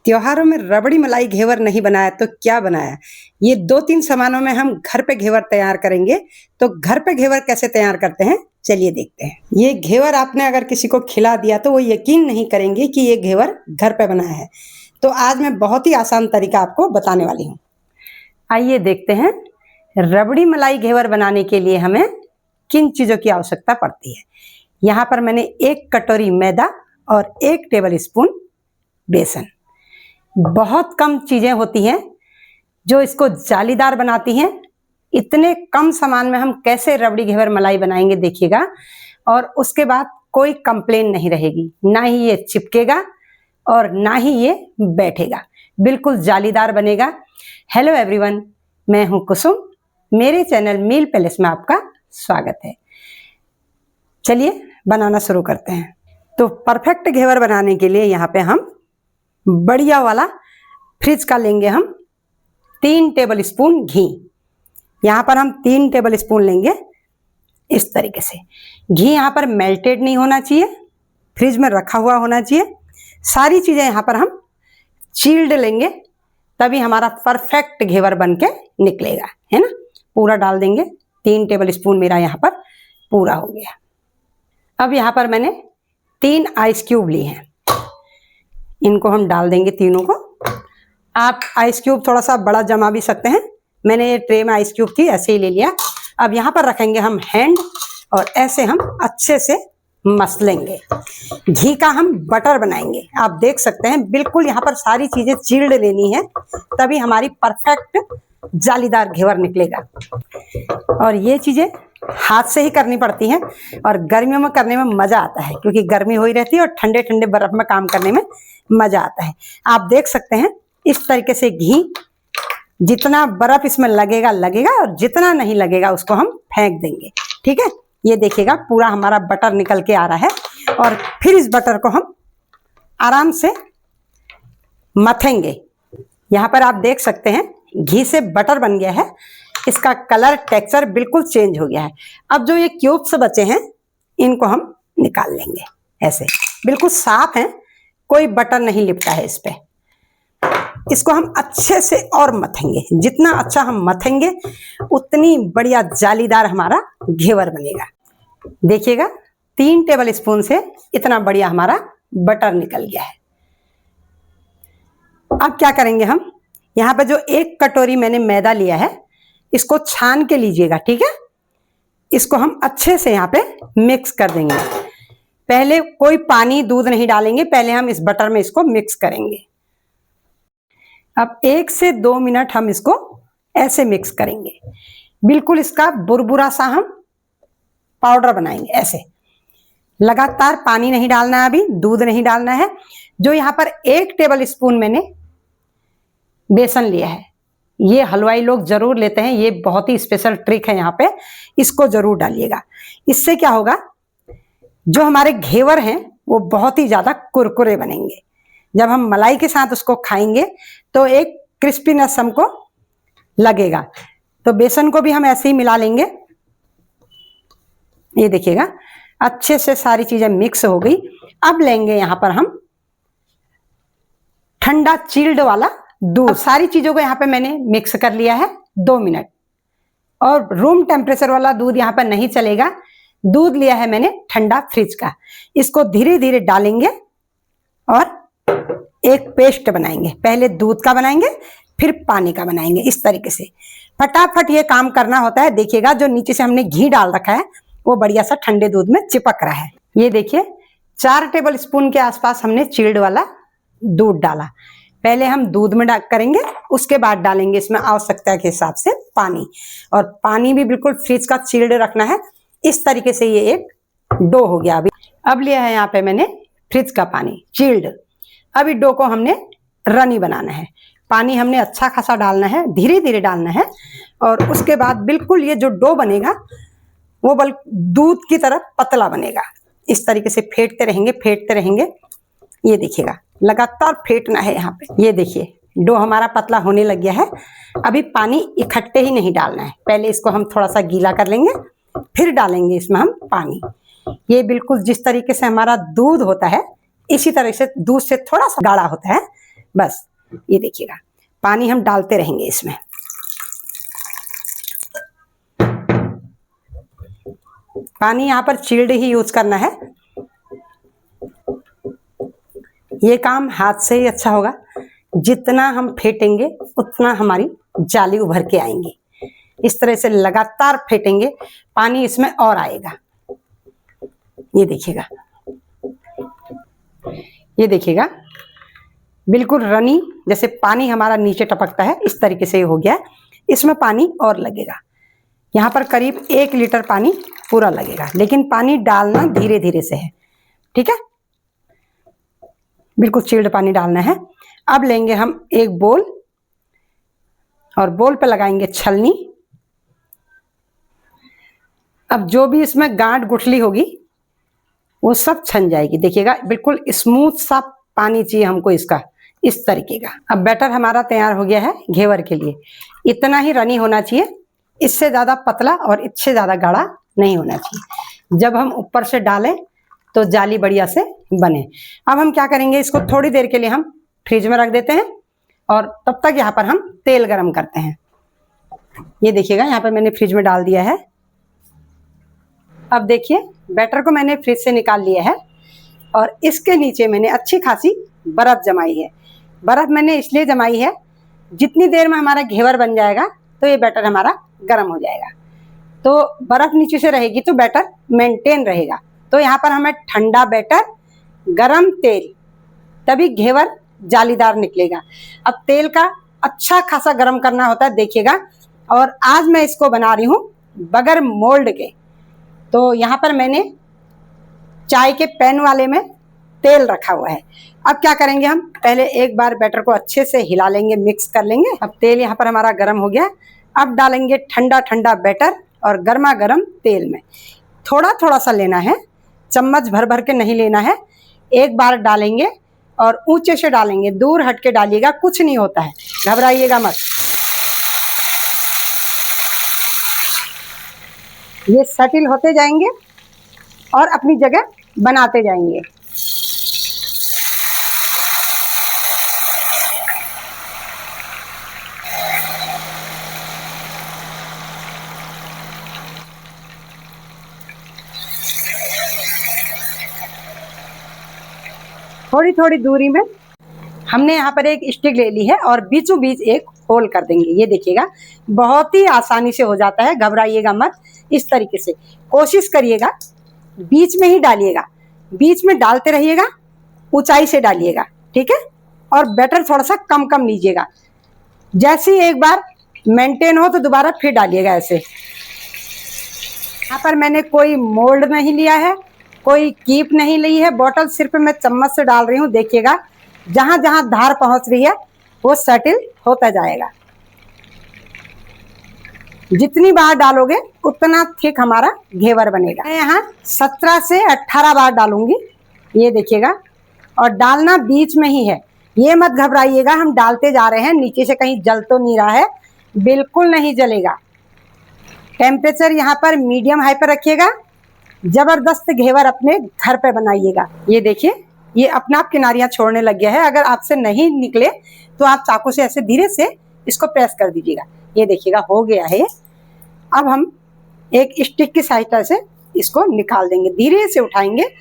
त्योहारों में रबड़ी मलाई घेवर नहीं बनाया तो क्या बनाया। ये 2-3 सामानों में हम घर पे घेवर तैयार करेंगे। तो घर पे घेवर कैसे तैयार करते हैं, चलिए देखते हैं। ये घेवर आपने अगर किसी को खिला दिया तो वो यकीन नहीं करेंगे कि ये घेवर घर पे बनाया है। तो आज मैं बहुत ही आसान तरीका आपको बताने वाली हूँ। आइए देखते हैं रबड़ी मलाई घेवर बनाने के लिए हमें किन चीज़ों की आवश्यकता पड़ती है। यहाँ पर मैंने 1 कटोरी मैदा और 1 टेबल स्पून बेसन। बहुत कम चीज़ें होती हैं जो इसको जालीदार बनाती हैं। इतने कम सामान में हम कैसे रबड़ी घेवर मलाई बनाएंगे देखिएगा, और उसके बाद कोई कंप्लेन नहीं रहेगी। ना ही ये चिपकेगा और ना ही ये बैठेगा, बिल्कुल जालीदार बनेगा। हेलो एवरीवन, मैं हूं कुसुम। मेरे चैनल मील पैलेस में आपका स्वागत है। चलिए बनाना शुरू करते हैं। तो परफेक्ट घेवर बनाने के लिए यहाँ पे हम बढ़िया वाला फ्रिज का लेंगे हम 3 टेबल स्पून घी। यहाँ पर हम 3 टेबल स्पून लेंगे इस तरीके से। घी यहाँ पर मेल्टेड नहीं होना चाहिए, फ्रिज में रखा हुआ होना चाहिए। सारी चीज़ें यहाँ पर हम चील्ड लेंगे, तभी हमारा परफेक्ट घेवर बन के निकलेगा, है ना। पूरा डाल देंगे। 3 टेबल स्पून मेरा यहाँ पर पूरा हो गया। अब यहाँ पर मैंने 3 आइस क्यूब लिए हैं, इनको हम डाल देंगे तीनों को। आप आइस क्यूब थोड़ा सा बड़ा जमा भी सकते हैं। मैंने ये ट्रे में आइस क्यूब थी, ऐसे ही ले लिया। अब यहाँ पर रखेंगे हम हैंड और ऐसे हम अच्छे से मसलेंगे। घी का हम बटर बनाएंगे। आप देख सकते हैं बिल्कुल यहाँ पर सारी चीजें चील्ड लेनी है, तभी हमारी परफेक्ट जालीदार घेवर निकलेगा। और ये चीजें हाथ से ही करनी पड़ती हैं और गर्मियों में करने में मजा आता है, क्योंकि गर्मी हो ही रहती है और ठंडे ठंडे बर्फ में काम करने में मजा आता है। आप देख सकते हैं इस तरीके से घी, जितना बर्फ इसमें लगेगा और जितना नहीं लगेगा उसको हम फेंक देंगे। ठीक है, ये देखिएगा पूरा हमारा बटर निकल के आ रहा है। और फिर इस बटर को हम आराम से मथेंगे। यहाँ पर आप देख सकते हैं घी से बटर बन गया है। इसका कलर टेक्सचर बिल्कुल चेंज हो गया है। अब जो ये क्यूब्स बचे हैं इनको हम निकाल लेंगे। ऐसे बिल्कुल साफ हैं, कोई बटर नहीं लिपटा है इस पे। इसको हम अच्छे से और मथेंगे। जितना अच्छा हम मथेंगे उतनी बढ़िया जालीदार हमारा घेवर बनेगा। देखिएगा 3 टेबल स्पून से इतना बढ़िया हमारा बटर निकल गया है। अब क्या करेंगे हम, यहाँ पे जो 1 कटोरी मैंने मैदा लिया है इसको छान के लीजिएगा। ठीक है, इसको हम अच्छे से यहाँ पे मिक्स कर देंगे। पहले कोई पानी दूध नहीं डालेंगे, पहले हम इस बटर में इसको मिक्स करेंगे। अब 1 से 2 मिनट हम इसको ऐसे मिक्स करेंगे। बिल्कुल इसका बुरबुरा सा हम पाउडर बनाएंगे। ऐसे लगातार पानी नहीं डालना है, अभी दूध नहीं डालना है। जो यहाँ पर 1 टेबल स्पून मैंने बेसन लिया है, ये हलवाई लोग जरूर लेते हैं। ये बहुत ही स्पेशल ट्रिक है, यहाँ पे इसको जरूर डालिएगा। इससे क्या होगा, जो हमारे घेवर हैं वो बहुत ही ज्यादा कुरकुरे बनेंगे। जब हम मलाई के साथ उसको खाएंगे तो एक क्रिस्पीनेस हमको लगेगा। तो बेसन को भी हम ऐसे ही मिला लेंगे। ये देखिएगा अच्छे से सारी चीजें मिक्स हो गई। अब लेंगे यहाँ पर हम ठंडा चिल्ड वाला दूध। सारी चीजों को यहाँ पे मैंने मिक्स कर लिया है 2 मिनट। और रूम टेम्परेचर वाला दूध यहाँ पर नहीं चलेगा। दूध लिया है मैंने ठंडा फ्रिज का। इसको धीरे धीरे डालेंगे और एक पेस्ट बनाएंगे। पहले दूध का बनाएंगे, फिर पानी का बनाएंगे। इस तरीके से फटाफट ये काम करना होता है। देखिएगा जो नीचे से हमने घी डाल रखा है वो बढ़िया सा ठंडे दूध में चिपक रहा है। ये देखिए 4 टेबल स्पून के आसपास हमने चिल्ड वाला दूध डाला। पहले हम दूध में करेंगे, उसके बाद डालेंगे इसमें आवश्यकता के हिसाब से पानी। और पानी भी बिल्कुल फ्रिज का चिल्ड रखना है। इस तरीके से ये एक डो हो गया। अब लिया है यहाँ पे मैंने फ्रिज का पानी चिल्ड। अभी डो को हमने रनी बनाना है। पानी हमने अच्छा खासा डालना है, धीरे धीरे डालना है। और उसके बाद बिल्कुल ये जो डो बनेगा वो दूध की तरह पतला बनेगा। इस तरीके से फेंटते रहेंगे। ये देखिएगा लगातार फेंटना है यहाँ पे। ये देखिए डो हमारा पतला होने लग गया है। अभी पानी इकट्ठे ही नहीं डालना है, पहले इसको हम थोड़ा सा गीला कर लेंगे, फिर डालेंगे इसमें हम पानी। ये बिल्कुल जिस तरीके से हमारा दूध होता है इसी तरह से दूध से थोड़ा सा गाढ़ा होता है, बस ये देखिएगा, पानी हम डालते रहेंगे इसमें। पानी यहाँ पर चिल्ड ही यूज करना है। ये काम हाथ से ही अच्छा होगा। जितना हम फेंटेंगे उतना हमारी जाली उभर के आएंगी। इस तरह से लगातार फेंटेंगे, पानी इसमें और आएगा। ये देखिएगा, ये देखिएगा, बिल्कुल रनी जैसे पानी हमारा नीचे टपकता है, इस तरीके से हो गया। इसमें पानी और लगेगा। यहाँ पर करीब 1 लीटर पानी पूरा लगेगा, लेकिन पानी डालना धीरे धीरे से है, ठीक है। बिल्कुल चिल्ड पानी डालना है। अब लेंगे हम एक बोल और बोल पे लगाएंगे छलनी। अब जो भी इसमें गांठ गुठली होगी वो सब छन जाएगी। देखिएगा, बिल्कुल स्मूथ सा पानी चाहिए हमको इसका, इस तरीके का। अब बैटर हमारा तैयार हो गया है घेवर के लिए। इतना ही रनी होना चाहिए, इससे ज्यादा पतला और इससे ज्यादा गाढ़ा नहीं होना चाहिए। जब हम ऊपर से डालें तो जाली बढ़िया से बने। अब हम क्या करेंगे, इसको थोड़ी देर के लिए हम फ्रिज में रख देते हैं और तब तक यहाँ पर हम तेल गरम करते हैं। ये देखिएगा, यहाँ पर मैंने फ्रिज में डाल दिया है। अब देखिए, बैटर को मैंने फ्रिज से निकाल लिया है और इसके नीचे मैंने अच्छी खासी बर्फ जमाई है। बर्फ मैंने इसलिए जमाई है, जितनी देर में हमारा घेवर बन जाएगा तो ये बैटर हमारा गर्म हो जाएगा। तो बर्फ नीचे से रहेगी तो बैटर मेंटेन रहेगा। तो यहाँ पर हमें ठंडा बैटर, गरम तेल, तभी घेवर जालीदार निकलेगा। अब तेल का अच्छा खासा गरम करना होता है, देखिएगा। और आज मैं इसको बना रही हूँ बगैर मोल्ड के। तो यहाँ पर मैंने चाय के पैन वाले में तेल रखा हुआ है। अब क्या करेंगे, हम पहले एक बार बैटर को अच्छे से हिला लेंगे, मिक्स कर लेंगे। अब तेल यहाँ पर हमारा गर्म हो गया। अब डालेंगे ठंडा ठंडा बैटर और गर्मा गर्म तेल में थोड़ा थोड़ा सा लेना है, चम्मच भर भर के नहीं लेना है। एक बार डालेंगे और ऊंचे से डालेंगे, दूर हट के डालिएगा, कुछ नहीं होता है, घबराइएगा मत। ये सेटल होते जाएंगे और अपनी जगह बनाते जाएंगे। थोड़ी थोड़ी दूरी में हमने यहाँ पर एक स्टिक ले ली है और बीचों बीच एक होल कर देंगे। ये देखिएगा, बहुत ही आसानी से हो जाता है, घबराइएगा मत। इस तरीके से कोशिश करिएगा, बीच में ही डालिएगा, बीच में डालते रहिएगा, ऊंचाई से डालिएगा, ठीक है। और बैटर थोड़ा सा कम कम लीजिएगा। जैसे ही एक बार मेंटेन हो तो दोबारा फिर डालिएगा ऐसे। यहाँ पर मैंने कोई मोल्ड नहीं लिया है, कोई कीप नहीं ली है, बॉटल सिर्फ मैं चम्मच से डाल रही हूँ। देखिएगा, जहां जहां धार पहुंच रही है वो सेटल होता जाएगा। जितनी बार डालोगे उतना थिक हमारा घेवर बनेगा। मैं यहाँ 17 से 18 बार डालूंगी, ये देखिएगा। और डालना बीच में ही है, ये मत घबराइएगा, हम डालते जा रहे हैं। नीचे से कहीं जल तो नहीं रहा है, बिल्कुल नहीं जलेगा। टेम्परेचर यहाँ पर मीडियम हाई पर रखिएगा। जबरदस्त घेवर अपने घर पे बनाइएगा। ये देखिए, ये अपना आप किनारियां छोड़ने लग गया है। अगर आपसे नहीं निकले तो आप चाकू से ऐसे धीरे से इसको प्रेस कर दीजिएगा। ये देखिएगा, हो गया है। अब हम एक स्टिक की सहायता से इसको निकाल देंगे, धीरे से उठाएंगे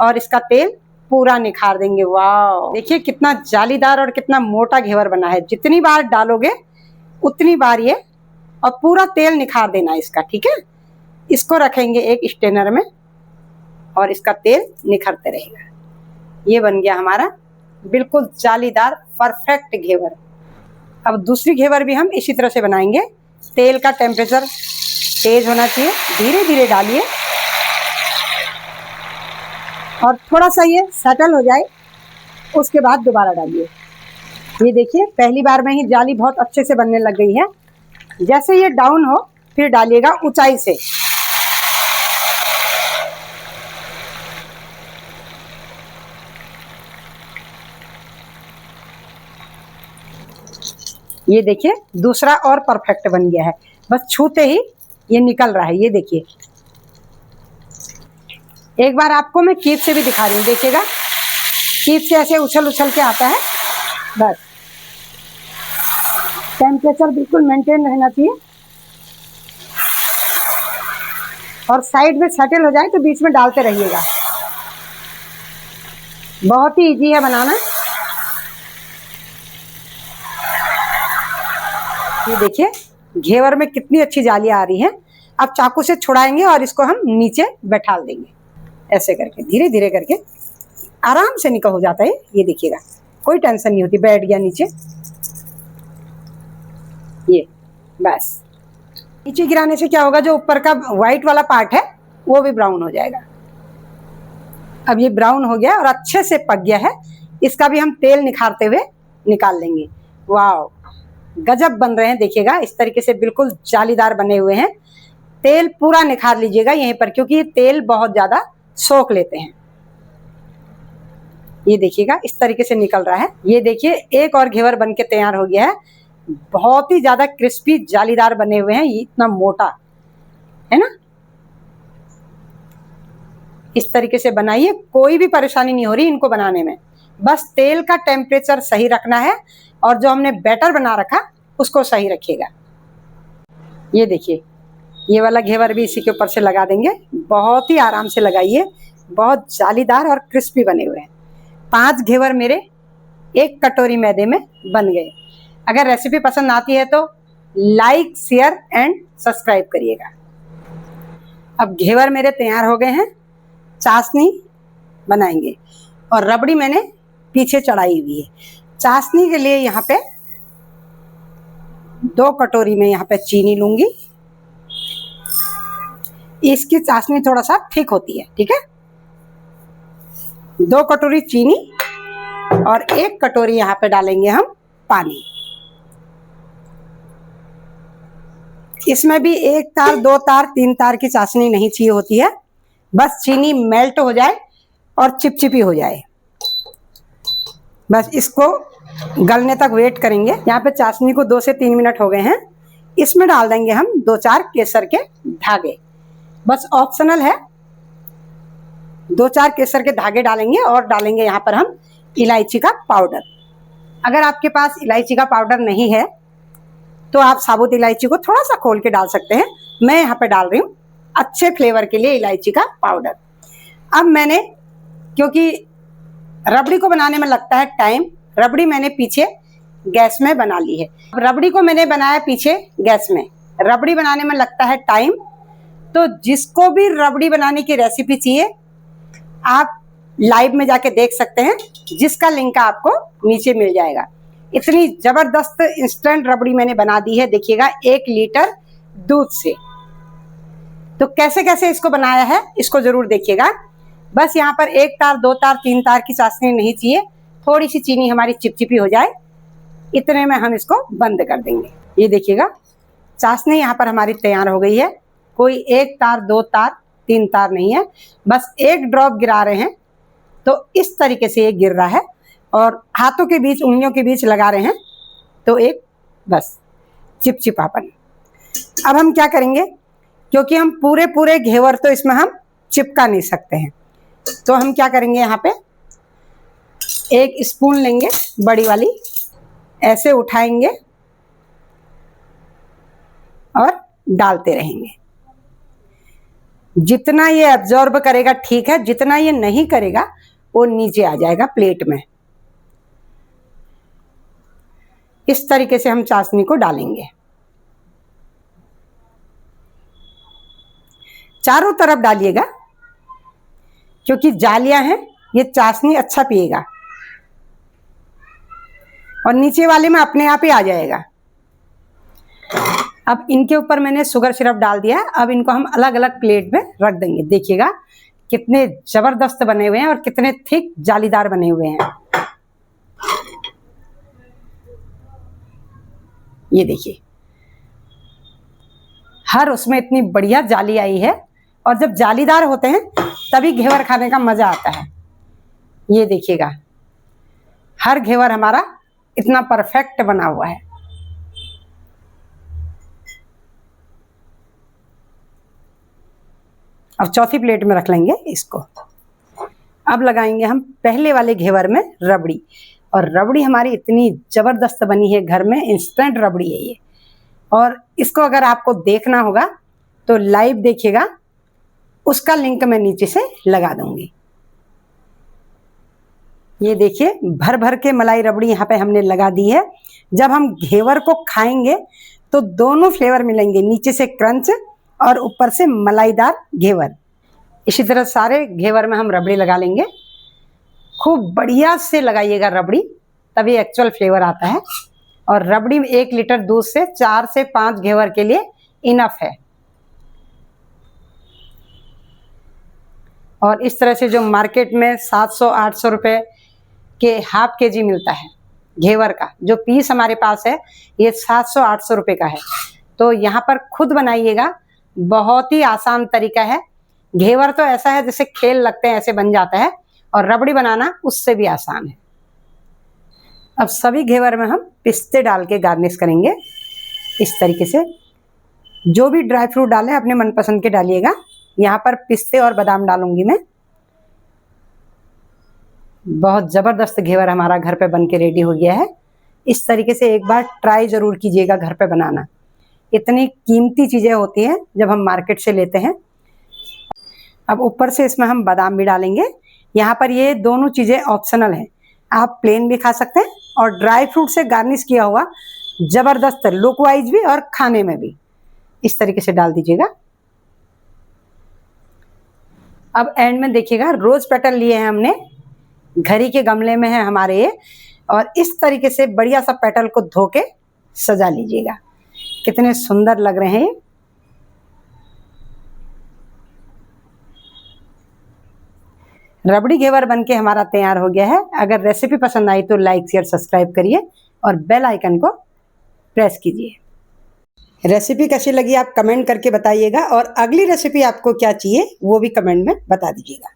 और इसका तेल पूरा निखार देंगे। वाह, देखिए कितना जालीदार और कितना मोटा घेवर बना है। जितनी बार डालोगे उतनी बार ये, और पूरा तेल निखार देना इसका, ठीक है। इसको रखेंगे एक स्ट्रेनर में और इसका तेल निखरते रहेगा। ये बन गया हमारा बिल्कुल जालीदार परफेक्ट घेवर। अब दूसरी घेवर भी हम इसी तरह से बनाएंगे। तेल का टेम्परेचर तेज होना चाहिए, धीरे धीरे डालिए और थोड़ा सा ये सेटल हो जाए उसके बाद दोबारा डालिए। ये देखिए, पहली बार में ही जाली बहुत अच्छे से बनने लग गई है। जैसे ये डाउन हो फिर डालिएगा ऊंचाई से। ये देखिए, दूसरा और परफेक्ट बन गया है। बस छूते ही ये निकल रहा है। ये देखिए, एक बार आपको मैं कीप से भी दिखा रही हूँ। देखिएगा, कीप से ऐसे उछल उछल के आता है बस टेम्परेचर बिल्कुल मेंटेन रहना चाहिए, और साइड में सेटल हो जाए तो बीच में डालते रहिएगा। बहुत ही इजी है बनाना। ये देखिए घेवर में कितनी अच्छी जालियां आ रही हैं। अब चाकू से छुड़ाएंगे और इसको हम नीचे बैठा देंगे, ऐसे करके धीरे धीरे करके आराम से निकल हो जाता है। ये देखिएगा कोई टेंशन नहीं होती, बैठ गया नीचे। ये बस नीचे गिराने से क्या होगा, जो ऊपर का व्हाइट वाला पार्ट है वो भी ब्राउन हो जाएगा। अब ये ब्राउन हो गया और अच्छे से पक गया है। इसका भी हम तेल निखारते हुए निकाल लेंगे। वाह गजब बन रहे हैं, देखिएगा इस तरीके से बिल्कुल जालीदार बने हुए हैं। तेल पूरा निखार लीजिएगा यहीं पर, क्योंकि ये तेल बहुत ज्यादा सोख लेते हैं। ये देखिएगा इस तरीके से निकल रहा है। ये देखिए एक और घेवर बन के तैयार हो गया है। बहुत ही ज्यादा क्रिस्पी जालीदार बने हुए हैं, ये इतना मोटा है ना। इस तरीके से बनाइए, कोई भी परेशानी नहीं हो रही इनको बनाने में। बस तेल का टेम्परेचर सही रखना है और जो हमने बैटर बना रखा उसको सही रखिएगा। ये देखिए ये वाला घेवर भी इसी के ऊपर से लगा देंगे। बहुत ही आराम से लगाइए, बहुत जालीदार और क्रिस्पी बने हुए हैं। 5 घेवर मेरे 1 कटोरी मैदे में बन गए। अगर रेसिपी पसंद आती है तो लाइक शेयर एंड सब्सक्राइब करिएगा। अब घेवर मेरे तैयार हो गए हैं। चाशनी बनाएंगे और रबड़ी मैंने पीछे चढ़ाई हुई है। चाशनी के लिए यहाँ पे 2 कटोरी में यहाँ पे चीनी लूंगी। इसकी चाशनी थोड़ा सा थिक होती है, ठीक है। 2 कटोरी चीनी और 1 कटोरी यहाँ पे डालेंगे हम पानी। इसमें भी 1 तार 2 तार 3 तार की चाशनी नहीं चाहिए होती है, बस चीनी मेल्ट हो जाए और चिपचिपी हो जाए, बस इसको गलने तक वेट करेंगे। यहाँ पे चाशनी को 2 से 3 मिनट हो गए हैं। इसमें डाल देंगे हम 2-4 केसर के धागे, बस ऑप्शनल है। 2-4 केसर के धागे डालेंगे और डालेंगे यहाँ पर हम इलायची का पाउडर। अगर आपके पास इलायची का पाउडर नहीं है तो आप साबुत इलायची को थोड़ा सा खोल के डाल सकते हैं। मैं यहाँ पे डाल रही हूँ अच्छे फ्लेवर के लिए इलायची का पाउडर। अब मैंने, क्योंकि रबड़ी को बनाने में लगता है टाइम, रबड़ी मैंने पीछे गैस में बना ली है। रबड़ी को मैंने बनाया पीछे गैस में। रबड़ी बनाने में लगता है टाइम, तो जिसको भी रबड़ी बनाने की रेसिपी चाहिए आप लाइव में जाके देख सकते हैं, जिसका लिंक आपको नीचे मिल जाएगा। इतनी जबरदस्त इंस्टेंट रबड़ी मैंने बना दी है, देखिएगा 1 लीटर दूध से। तो कैसे कैसे इसको बनाया है इसको जरूर देखिएगा। बस यहाँ पर 1 तार 2 तार 3 तार की चाशनी नहीं चाहिए, थोड़ी सी चीनी हमारी चिपचिपी हो जाए, इतने में हम इसको बंद कर देंगे। ये देखिएगा चाशनी यहाँ पर हमारी तैयार हो गई है। कोई 1 तार 2 तार 3 तार नहीं है, बस 1 ड्रॉप गिरा रहे हैं। तो इस तरीके से ये गिर रहा है और हाथों के बीच उंगलियों के बीच लगा रहे हैं तो एक बस चिपचिपापन। अब हम क्या करेंगे, क्योंकि हम पूरे घेवर तो इसमें हम चिपका नहीं सकते हैं, तो हम क्या करेंगे, यहाँ पे 1 स्पून लेंगे बड़ी वाली, ऐसे उठाएंगे और डालते रहेंगे। जितना ये एब्जॉर्ब करेगा ठीक है, जितना ये नहीं करेगा वो नीचे आ जाएगा प्लेट में। इस तरीके से हम चाशनी को डालेंगे, चारों तरफ डालिएगा, क्योंकि जालियां हैं, ये चाशनी अच्छा पिएगा और नीचे वाले में अपने आप ही आ जाएगा। अब इनके ऊपर मैंने शुगर सिरप डाल दिया है। अब इनको हम अलग अलग प्लेट में रख देंगे। देखिएगा कितने जबरदस्त बने हुए हैं और कितने थिक जालीदार बने हुए हैं। ये देखिए हर उसमें इतनी बढ़िया जाली आई है, और जब जालीदार होते हैं तभी घेवर खाने का मजा आता है। ये देखिएगा हर घेवर हमारा इतना परफेक्ट बना हुआ है। अब चौथी प्लेट में रख लेंगे इसको। अब लगाएंगे हम पहले वाले घेवर में रबड़ी, और रबड़ी हमारी इतनी ज़बरदस्त बनी है घर में, इंस्टेंट रबड़ी है ये। और इसको अगर आपको देखना होगा तो लाइव देखिएगा, उसका लिंक मैं नीचे से लगा दूंगी। ये देखिए भर भर के मलाई रबड़ी यहाँ पे हमने लगा दी है। जब हम घेवर को खाएंगे तो दोनों फ्लेवर मिलेंगे, नीचे से क्रंच और ऊपर से मलाईदार घेवर। इसी तरह सारे घेवर में हम रबड़ी लगा लेंगे। खूब बढ़िया से लगाइएगा रबड़ी, तभी एक्चुअल फ्लेवर आता है। और रबड़ी 1 लीटर दूध से 4 से 5 घेवर के लिए इनफ है। और इस तरह से जो मार्केट में 700-800 रुपये के हाफ केजी मिलता है घेवर का, जो पीस हमारे पास है ये 700-800 रुपये का है। तो यहाँ पर खुद बनाइएगा, बहुत ही आसान तरीका है। घेवर तो ऐसा है जैसे खेल लगते हैं, ऐसे बन जाता है, और रबड़ी बनाना उससे भी आसान है। अब सभी घेवर में हम पिस्ते डाल के गार्निश करेंगे इस तरीके से। जो भी ड्राई फ्रूट डालें अपने मनपसंद के डालिएगा। यहाँ पर पिस्ते और बादाम डालूंगी मैं। बहुत ज़बरदस्त घेवर हमारा घर पे बन के रेडी हो गया है। इस तरीके से एक बार ट्राई ज़रूर कीजिएगा घर पे बनाना। इतनी कीमती चीज़ें होती हैं जब हम मार्केट से लेते हैं। अब ऊपर से इसमें हम बादाम भी डालेंगे। यहाँ पर ये दोनों चीज़ें ऑप्शनल हैं, आप प्लेन भी खा सकते हैं और ड्राई फ्रूट से गार्निश किया हुआ ज़बरदस्त, लुक वाइज भी और खाने में भी। इस तरीके से डाल दीजिएगा। अब एंड में देखिएगा रोज़ पेटल लिए हैं हमने, घड़ी के गमले में है हमारे ये। और इस तरीके से बढ़िया सा पेटल को धो के सजा लीजिएगा। कितने सुंदर लग रहे हैं ये। रबड़ी घेवर बनके हमारा तैयार हो गया है। अगर रेसिपी पसंद आई तो लाइक शेयर सब्सक्राइब करिए और बेल आइकन को प्रेस कीजिए। रेसिपी कैसी लगी आप कमेंट करके बताइएगा, और अगली रेसिपी आपको क्या चाहिए वो भी कमेंट में बता दीजिएगा।